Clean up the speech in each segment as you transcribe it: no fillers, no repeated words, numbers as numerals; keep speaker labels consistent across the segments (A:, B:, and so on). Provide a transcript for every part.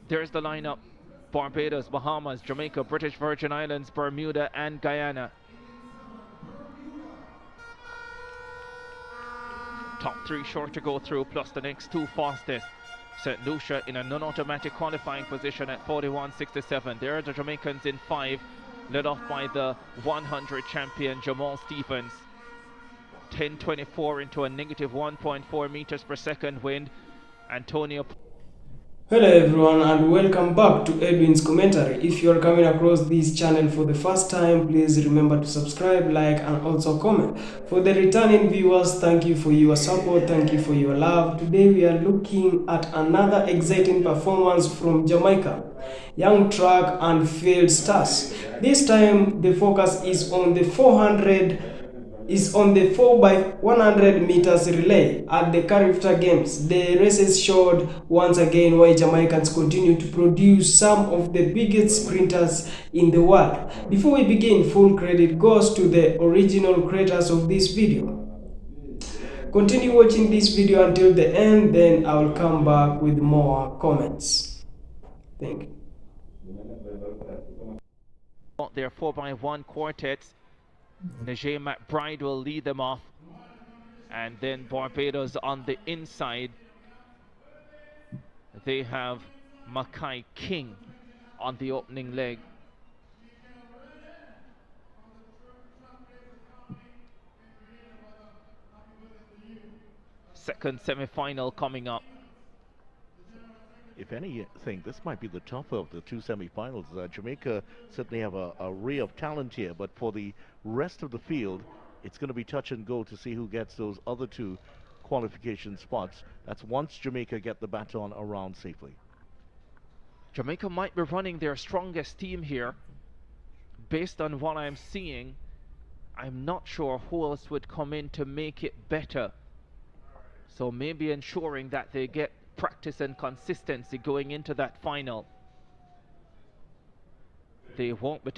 A: There's the lineup. Barbados, Bahamas, Jamaica, British Virgin Islands, Bermuda, and Guyana. Top three sure to go through, plus the next two fastest. St. Lucia in a non-automatic qualifying position at 41.67. There are the Jamaicans in 5, led off by the 100 champion Jamal Stephens. 10.24 into a negative 1.4 meters per second wind. Antonio.
B: Hello everyone and welcome back to Edwin's commentary. If you are coming across this channel for the first time, please remember to subscribe, like and also comment. For the returning viewers, thank you for your support, thank you for your love. Today we are looking at another exciting performance from Jamaica, young track and field stars. This time the focus is on the 4x100 meters relay at the Carifta Games. The races showed once again why Jamaicans continue to produce some of the biggest sprinters in the world. Before we begin, full credit goes to the original creators of this video. Continue watching this video until the end, then I will come back with more comments. Thank you.
A: Their 4x1 quartets. Najee McBride will lead them off, and then Barbados on the inside. They have Mackay King on the opening leg. Second semi-final coming up.
C: If anything, this might be the tougher of the two semi-finals. Jamaica certainly have a array of talent here, but for the rest of the field, it's going to be touch and go to see who gets those other two qualification spots. That's once Jamaica get the baton around safely.
A: Jamaica might be running their strongest team here. Based on what I'm seeing, I'm not sure who else would come in to make it better. So maybe ensuring that they get practice and consistency going into that final. They won't be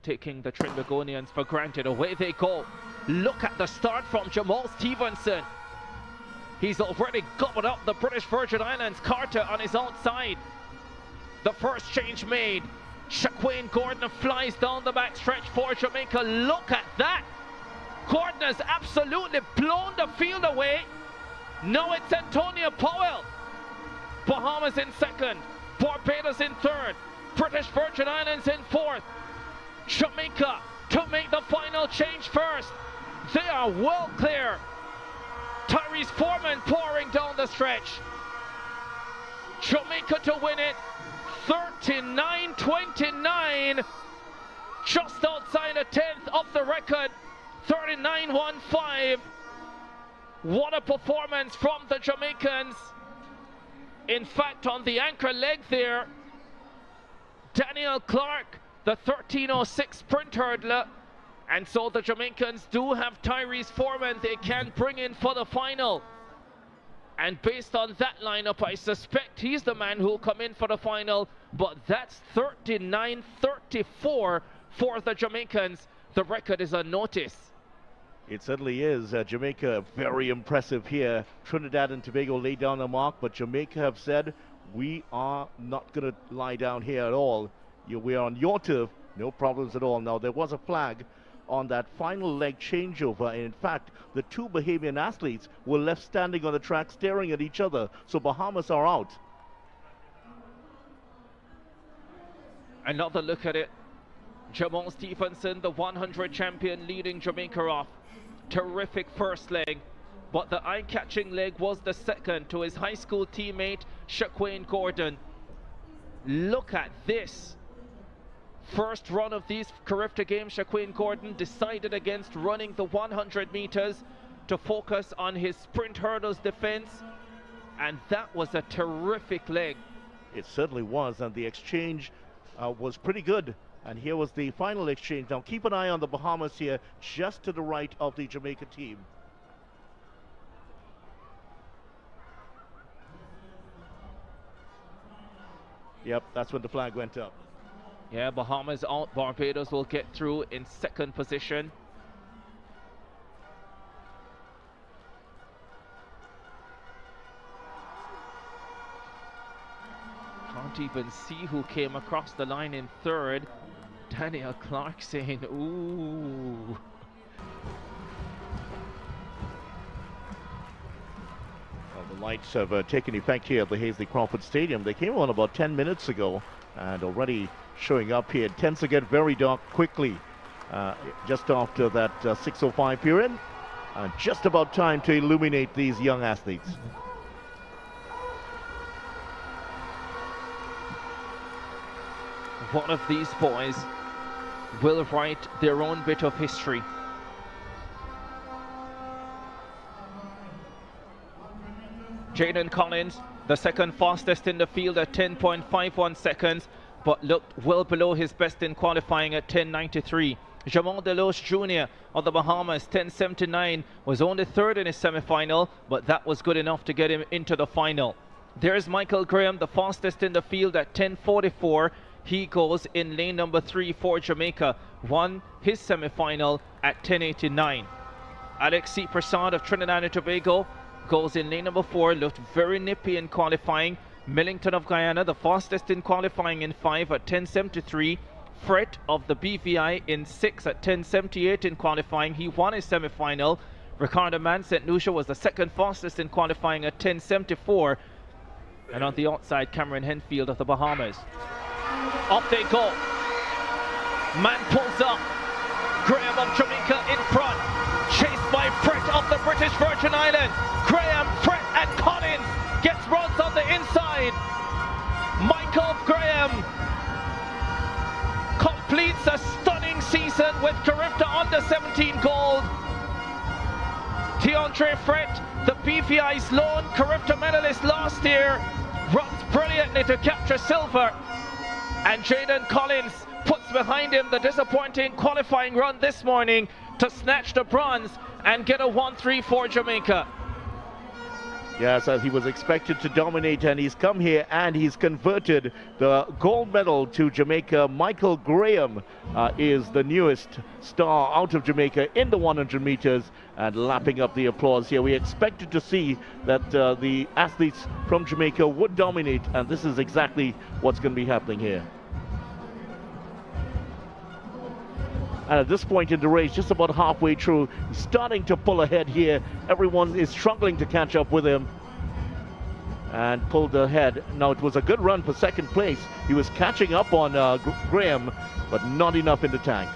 A: taking the Trinbagonians for granted. Away they go. Look at the start from Jamal Stevenson. He's already gobbled up the British Virgin Islands. Carter on his outside. The first change made. Shaquane Gordon flies down the back stretch for Jamaica. Look at that. Gordon has absolutely blown the field away. Now it's Antonio Powell. Bahamas in second, Barbados in third, British Virgin Islands in fourth. Jamaica to make the final change first. They are well clear. Tyrese Foreman pouring down the stretch. Jamaica to win it, 39.29, just outside a tenth of the record, 39.15. What a performance from the Jamaicans. In fact, on the anchor leg there, Daniel Clark, the 13.06 sprint hurdler, and so the Jamaicans do have Tyrese Foreman they can bring in for the final. And based on that lineup, I suspect he's the man who'll come in for the final, but that's 39.34 for the Jamaicans. The record is unnoticed.
C: It certainly is. Jamaica very impressive here. Trinidad and Tobago laid down a mark, but Jamaica have said, we are not going to lie down here at all. We are on your turf, no problems at all. Now, there was a flag on that final leg changeover. And in fact, the two Bahamian athletes were left standing on the track staring at each other. So Bahamas are out.
A: Another look at it. Jamal Stevenson, the 100 champion, leading Jamaica off. Terrific first leg, but the eye-catching leg was the second to his high school teammate Shaquane Gordon. Look at this. First run of these Carifta Games, Shaquane Gordon decided against running the 100 meters to focus on his sprint hurdles defense, and that was a terrific leg.
C: It certainly was, and the exchange was pretty good. And here was the final exchange. Now keep an eye on the Bahamas here, just to the right of the Jamaica team. Yep, that's when the flag went up.
A: Yeah, Bahamas out. Barbados will get through in second position. can't even see who came across the line in third. Daniel Clark saying, ooh.
C: Well, the lights have taken effect here at the Hazley Crawford Stadium. They came on about 10 minutes ago and already showing up here. It tends to get very dark quickly just after that 6:05 period. Just about time to illuminate these young athletes.
A: One of these boys will write their own bit of history. Jaden Collins, the second fastest in the field at 10.51 seconds, but looked well below his best in qualifying at 10.93. Jamal Delos Jr. of the Bahamas, 10.79, was only third in his semi-final, but that was good enough to get him into the final. There's Michael Graham, the fastest in the field at 10.44. He goes in lane number 3 for Jamaica, won his semi-final at 10.89. Alex C. Prasad of Trinidad and Tobago goes in lane number 4, looked very nippy in qualifying. Millington of Guyana, the fastest in qualifying in 5 at 10.73. Fred of the BVI in 6 at 10.78 in qualifying. He won his semi-final. Ricardo Mann, St. Lucia, was the second fastest in qualifying at 10.74. And on the outside, Cameron Henfield of the Bahamas. Off they go. Mann pulls up. Graham of Jamaica in front. Chased by Fred of the British Virgin Islands. Graham, Fred and Collins gets runs on the inside. Michael Graham completes a stunning season with Carifta under 17 gold. Deandre Fred, the BVI's lone Carifta medalist last year, runs brilliantly to capture silver. And Jaden Collins puts behind him the disappointing qualifying run this morning to snatch the bronze and get a 1-3 for Jamaica.
C: Yes, as he was expected to dominate, and he's come here and he's converted the gold medal to Jamaica. Michael Graham is the newest star out of Jamaica in the 100 meters and lapping up the applause here. We expected to see that the athletes from Jamaica would dominate, and this is exactly what's going to be happening here. And at this point in the race, just about halfway through, he's starting to pull ahead here. Everyone is struggling to catch up with him. And pulled ahead. Now, it was a good run for second place. He was catching up on Graham, but not enough in the tank.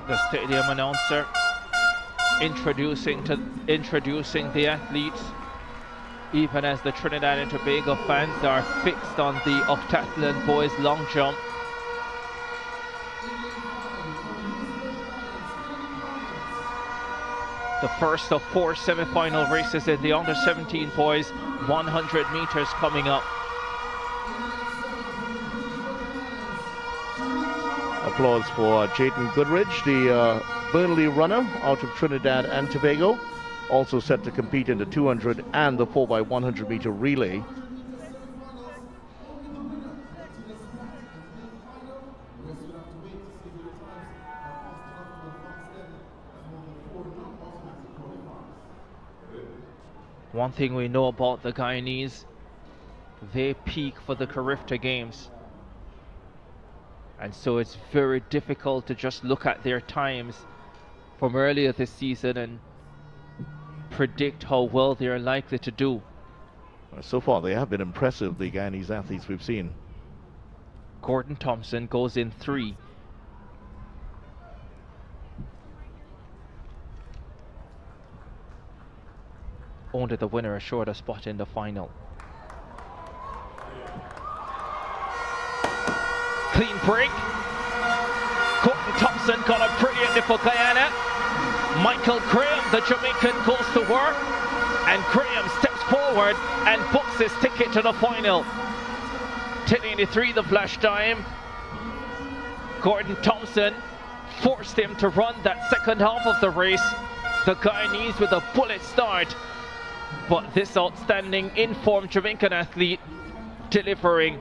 A: The stadium announcer introducing the athletes, even as the Trinidad and Tobago fans are fixed on the octathlon boys long jump. The first of 4 semi-final races in the under 17 boys 100 meters coming up.
C: Applause for Jayden Goodridge, the Burnley runner out of Trinidad and Tobago, also set to compete in the 200 and the 4x100 meter relay.
A: One thing we know about the Guyanese, they peak for the Carifta Games. And so it's very difficult to just look at their times from earlier this season and predict how well they're likely to do.
C: So far, they have been impressive, the Guyanese athletes we've seen.
A: Gordon Thompson goes in 3. Only the winner assured a spot in the final. Clean break. Gordon Thompson got a brilliantly for Guyana. Michael Graham, the Jamaican, goes to work. And Graham steps forward forward and books his ticket to the final. 10:83 the flash time. Gordon Thompson forced him to run that second half of the race. The Guyanese with a bullet start, but this outstanding informed Jamaican athlete delivering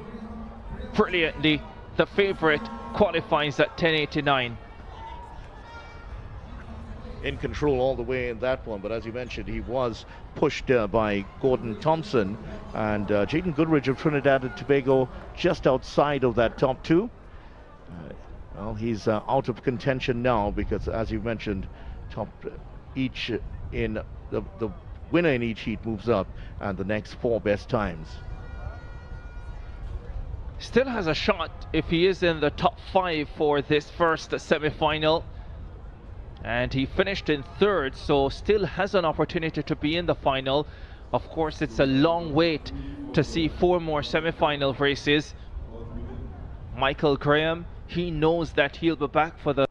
A: brilliantly. The favorite qualifies at 10:89.
C: In control all the way in that one, but as you mentioned, he was pushed by Gordon Thompson, and Jaden Goodridge of Trinidad and Tobago just outside of that top two. Well, he's out of contention now because, as you mentioned, top each in the winner in each heat moves up, and the next four best times.
A: Still has a shot if he is in the top 5 for this first semi-final. And he finished in 3rd, so still has an opportunity to be in the final. Of course, it's a long wait to see 4 more semi-final races. Michael Graham, he knows that he'll be back for the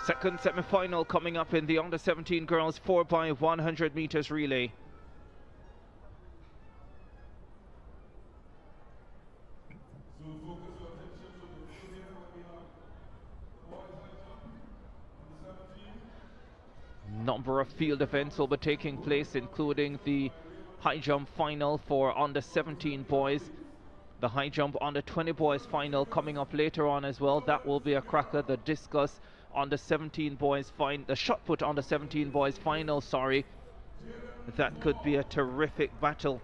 A: second semi-final coming up in the under-17 girls 4x100 meters relay. Number of field events will be taking place, including the high jump final for under-17 boys. The high jump under-20 boys final coming up later on as well. That will be a cracker. The discus under-17 boys the shot put under-17 boys final, sorry. That could be a terrific battle.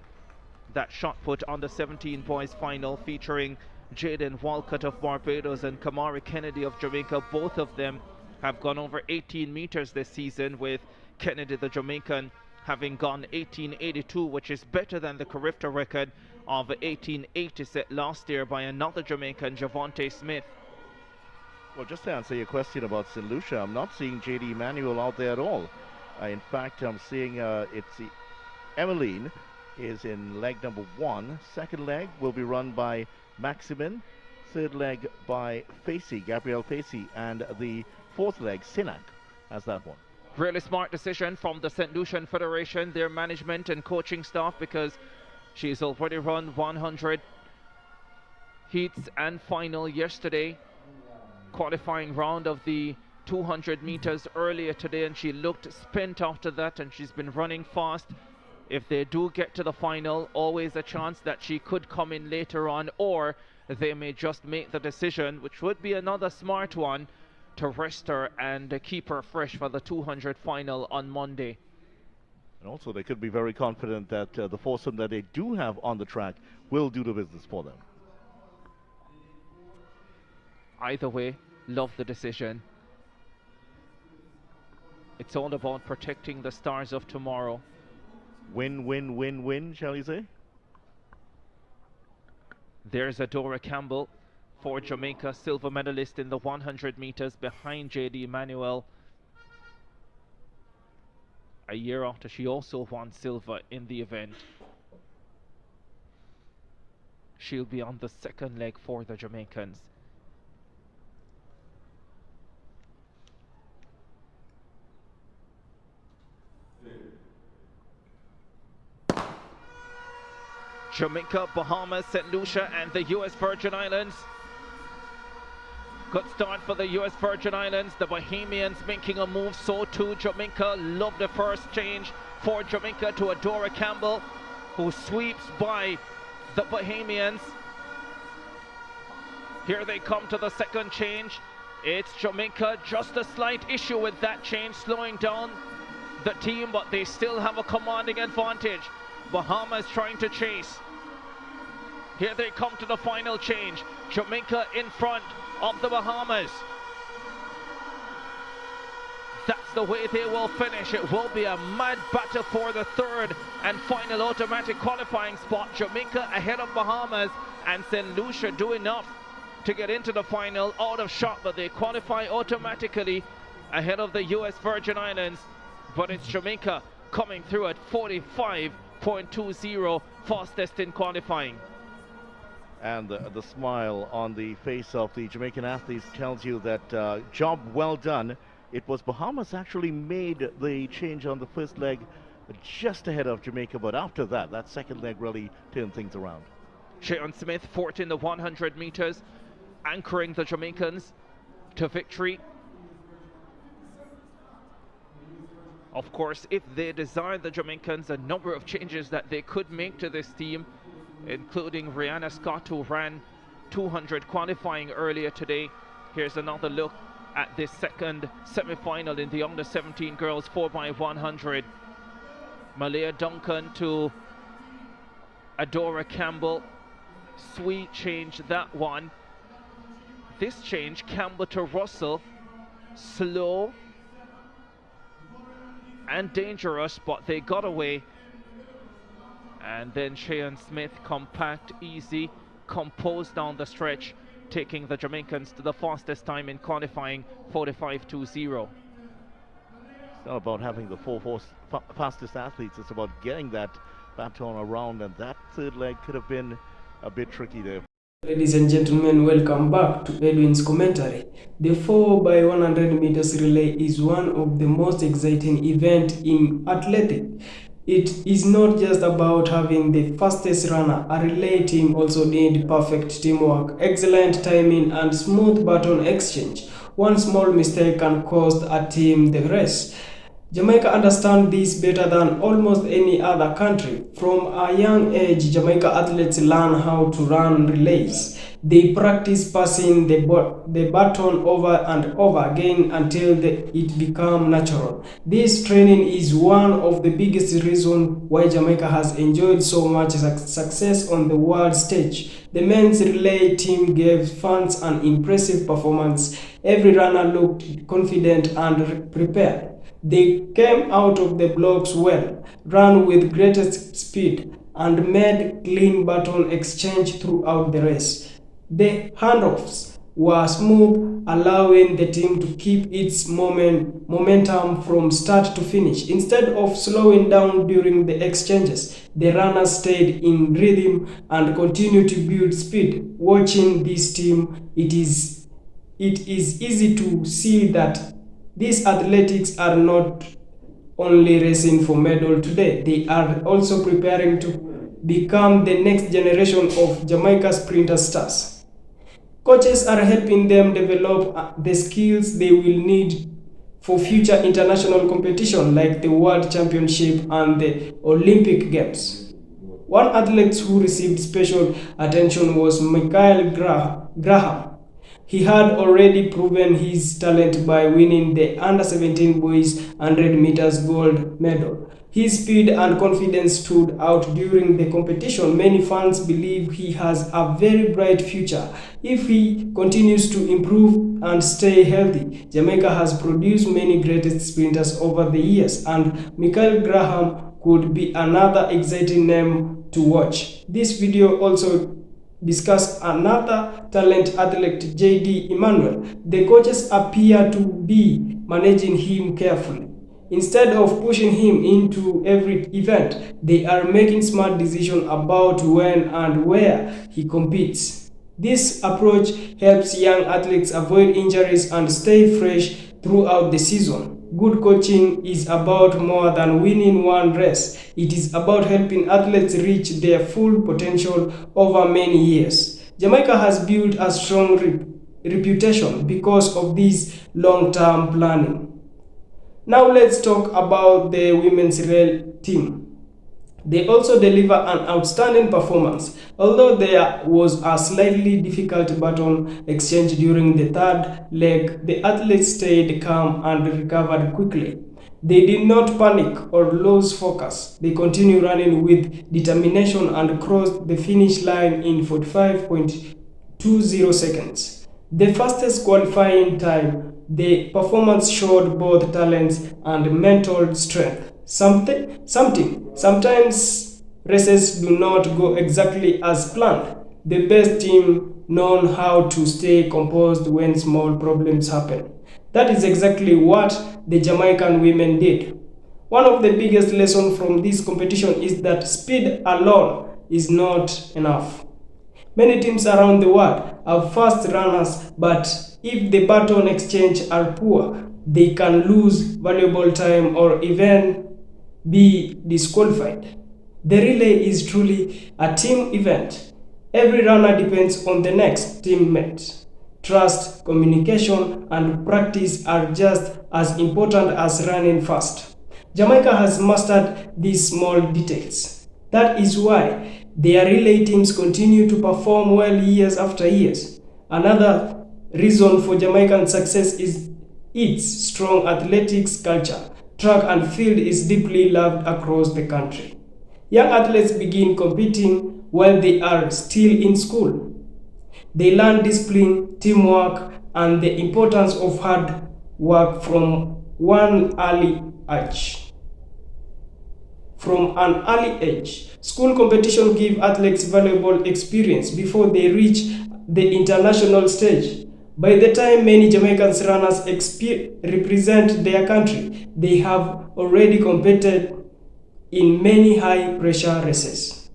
A: That shot put under-17 boys final featuring Jaden Walcott of Barbados and Kamari Kennedy of Jamaica. Both of them have gone over 18 meters this season, with Kennedy, the Jamaican, having gone 18.82, which is better than the Carifta record of 18.80 set last year by another Jamaican, Javonte Smith.
C: Well, just to answer your question about St. Lucia, I'm not seeing J.D. Emmanuel out there at all. In fact, I'm seeing Emmeline is in leg number 1. Second leg will be run by Maximin. Third leg by Facey, Gabrielle Facey. And the fourth leg, Sinak, has that one.
A: Really smart decision from the St. Lucian Federation, their management and coaching staff, because she's already run 100 heats and final yesterday. Qualifying round of the 200 meters earlier today, and she looked spent after that, and she's been running fast. If they do get to the final, always a chance that she could come in later on, or they may just make the decision, which would be another smart one, to rest her and keep her fresh for the 200 final on Monday.
C: And also they could be very confident that the foursome that they do have on the track will do the business for them.
A: Either way, love the decision. It's all about protecting the stars of tomorrow.
C: Win, win, win, win, shall you say?
A: There's Adora Campbell for Jamaica, silver medalist in the 100 meters behind J.D. Emmanuel. A year after she also won silver in the event. She'll be on the second leg for the Jamaicans. Jamaica, Bahamas, St. Lucia and the US Virgin Islands. Good start for the US Virgin Islands. The Bahamians making a move, so too Jamaica. Love the first change for Jamaica to Adora Campbell, who sweeps by the Bahamians. Here they come to the second change. It's Jamaica, just a slight issue with that change, slowing down the team, but they still have a commanding advantage. Bahamas trying to chase. Here they come to the final change. Jamaica in front of the Bahamas. That's the way they will finish. It will be a mad battle for the third and final automatic qualifying spot. Jamaica ahead of Bahamas, and St. Lucia do enough to get into the final out of shot, but they qualify automatically ahead of the US Virgin Islands. But it's Jamaica coming through at 45.20, fastest in qualifying.
C: And the smile on the face of the Jamaican athletes tells you that job well done. It was Bahamas actually made the change on the first leg just ahead of Jamaica, but after that, that second leg really turned things around.
A: Sharon Smith, fourth in the 100 meters, anchoring the Jamaicans to victory. Of course, if they desire, the Jamaicans, a number of changes that they could make to this team, including Rihanna Scott, who ran 200 qualifying earlier today. Here's another look at this second semi-final in the under 17 girls 4x100. Malaya Duncan to Adora Campbell. Sweet change, that one. This change, Campbell to Russell, slow and dangerous, but they got away. And then Sharon Smith, compact, easy, composed down the stretch, taking the Jamaicans to the fastest time in qualifying, 45.20.
C: It's not about having the four fastest athletes, it's about getting that baton around, and that third leg could have been a bit tricky there.
B: Ladies and gentlemen, welcome back to Edwin's commentary. The 4x100 meters relay is one of the most exciting events in athletics. It is not just about having the fastest runner. A relay team also needs perfect teamwork, excellent timing, and smooth baton exchange. One small mistake can cost a team the race. Jamaica understands this better than almost any other country. From a young age, Jamaica athletes learn how to run relays. They practice passing the baton over and over again until it becomes natural. This training is one of the biggest reasons why Jamaica has enjoyed so much success on the world stage. The men's relay team gave fans an impressive performance. Every runner looked confident and prepared. They came out of the blocks well, ran with greatest speed, and made clean baton exchange throughout the race. The handoffs were smooth, allowing the team to keep its momentum from start to finish. Instead of slowing down during the exchanges, the runners stayed in rhythm and continued to build speed. Watching this team, it is easy to see that these athletes are not only racing for medal today, they are also preparing to become the next generation of Jamaica sprinter stars. Coaches are helping them develop the skills they will need for future international competition like the World Championship and the Olympic Games. One athlete who received special attention was Michael Graham. He had already proven his talent by winning the under-17 boys 100 meters gold medal. His speed and confidence stood out during the competition. Many fans believe he has a very bright future. If he continues to improve and stay healthy, Jamaica has produced many great sprinters over the years, and Michael Graham could be another exciting name to watch. This video also discuss another talent athlete, J.D. Emmanuel. The coaches appear to be managing him carefully. Instead of pushing him into every event, they are making smart decisions about when and where he competes. This approach helps young athletes avoid injuries and stay fresh throughout the season. Good coaching is about more than winning one race. It is about helping athletes reach their full potential over many years. Jamaica has built a strong reputation because of this long-term planning. Now let's talk about the women's relay team. They also deliver an outstanding performance, although there was a slightly difficult baton exchange during the third leg. The athletes stayed calm and recovered quickly. They did not panic or lose focus. They continued running with determination and crossed the finish line in 45.20 seconds. The fastest qualifying time. The performance showed both talents and mental strength. Sometimes races do not go exactly as planned. The best team know how to stay composed when small problems happen. That is exactly what the Jamaican women did. One of the biggest lessons from this competition is that speed alone is not enough. Many teams around the world have fast runners, but if the baton exchange are poor, they can lose valuable time or even be disqualified. The relay is truly a team event. Every runner depends on the next teammate. Trust, communication, and practice are just as important as running fast. Jamaica has mastered these small details. That is why their relay teams continue to perform well years after years. Another reason for Jamaican success is its strong athletics culture. Track and field is deeply loved across the country. Young athletes begin competing while they are still in school. They learn discipline, teamwork, and the importance of hard work from an early age. School competition give athletes valuable experience before they reach the international stage. By the time many Jamaican runners represent their country, they have already competed in many high-pressure races.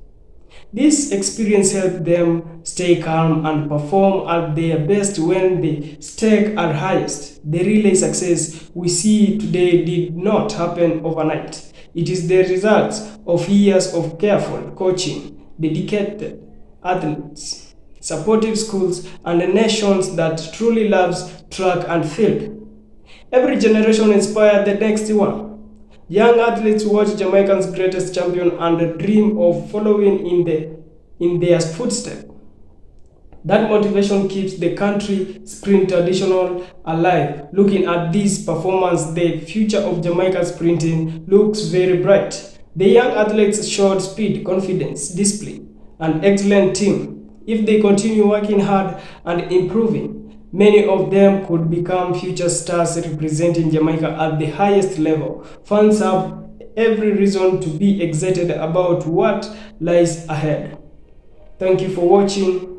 B: This experience helped them stay calm and perform at their best when the stakes are highest. The relay success we see today did not happen overnight. It is the result of years of careful coaching, dedicated athletes, supportive schools, and a nation that truly loves track and field. Every generation inspires the next one. Young athletes watch Jamaica's greatest champion and dream of following in their footsteps. That motivation keeps the country sprint tradition alive. Looking at this performance, the future of Jamaica's sprinting looks very bright. The young athletes showed speed, confidence, discipline, and excellent team. If they continue working hard and improving, many of them could become future stars representing Jamaica at the highest level. Fans have every reason to be excited about what lies ahead. Thank you for watching.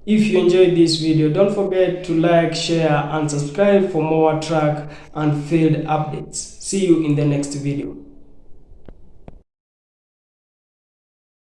B: If you enjoyed this video, don't forget to like, share, and subscribe for more track and field updates. See you in the next video.